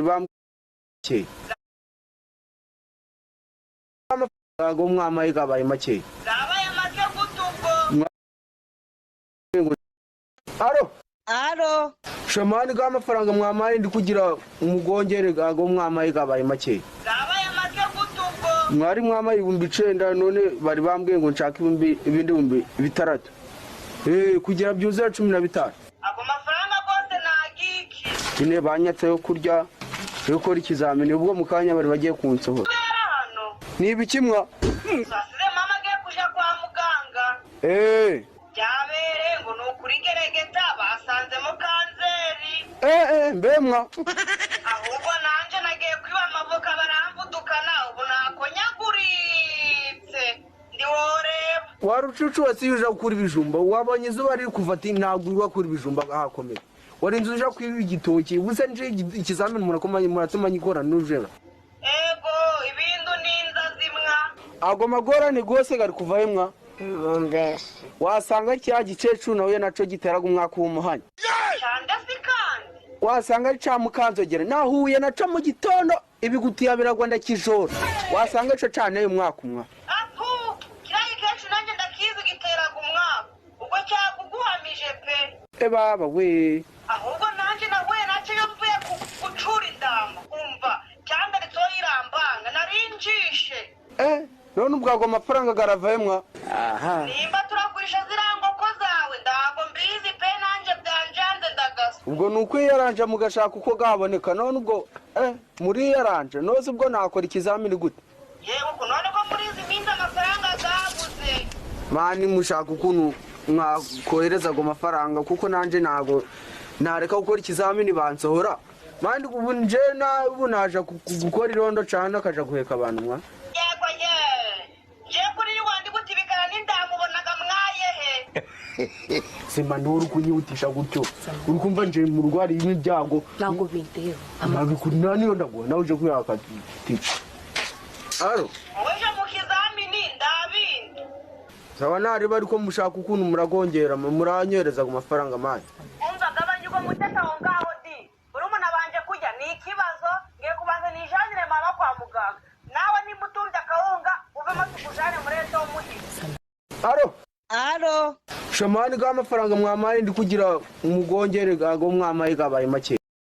bamke go mwamaye gabaye make gabaye make gutugo aro shamani ga amafaranga mwamaye ndi kugira umugongere go mwamaye gabaye make gabaye make gutugo mwari mwamaye 9,000 none bari bambwiye ngo nshaka ibindi bitaratu kugira byuze 15 ago mafaranga gose nagiki ine banyatse yo kurya yo gukora ikizamini ubwo mukanya bari bagiye kunsohora niba kimwa sasize mama agiye kuja kwa muganga byabere ngo nukuri geregeta basanzemo kanseri mbemwa ahubwo nanje nagiye kwiba amavoka baramvudukana ubu nakonyaguritse ndiworeba warucucu wasiyuja gukura ibijumba wabonye izuba riri kuva ati ntabwo uri wakura ibijumba ahakomeye wari inzu uja kwiba igitoki buze nje ikizamini muratuma nyikora nujera ago magorane gose gari kuva hemwa wasanga cya gicecu nawe naco giteraga umwaka w'umuhanya wasanga ari ca mukanzogera nahuye naco mu gitondo ibigutiya biragwanda kijoro wasanga ico cane umwaka umwa kirayi kecu nanje ndakizi giteraga umwaka ubwo cyaguguhamije pe baba we ahubwo nanje nawe naco yomvuye gucura indamba umva cyangwa ritoyirambanga narinjishe none ubwago amafaranga garavemwa nimba turagurisha zirangoko zawe ndago mbizi pe nanje byanjanze ndagasa ubwo nuko yaranje mugashaka uko gaboneka none ubwo muri yaranje noze ubwo nakora ikizamini gute yewe ko none ko muri izi minsi amafaranga gabuze mani mushaka ukuntu mwakohereza go mafaranga kuko nanje nago nareka gukora ikizamini bansohora mandi ubu nje ubu naje gukora irondo cyane akaja guheka abantu mwa yego je kuri wandi gutibikana n'indamubonaga mwayehe sima nduru kunyihutisha gutyo urukumva nje mu rwari y'ibyago nago bindeho amabi kuri nani ndagwa nawe uje kuyaka tici weje mu kizamini ndabindi sawa nari bari ko mushaka ukuntu muragongera muranyereza ku mafaranga manje umva gabanye uko muteta aho ngaho di urumuna banje kujya ni ikibazo ngiye kubanza nijanire mama kwa muganga nawe nimutunja kawunga uvemo tukujane mureto umuhi shamani ga amafaranga mwamaye ndi kugira umugongere gago mwamaye gabaye make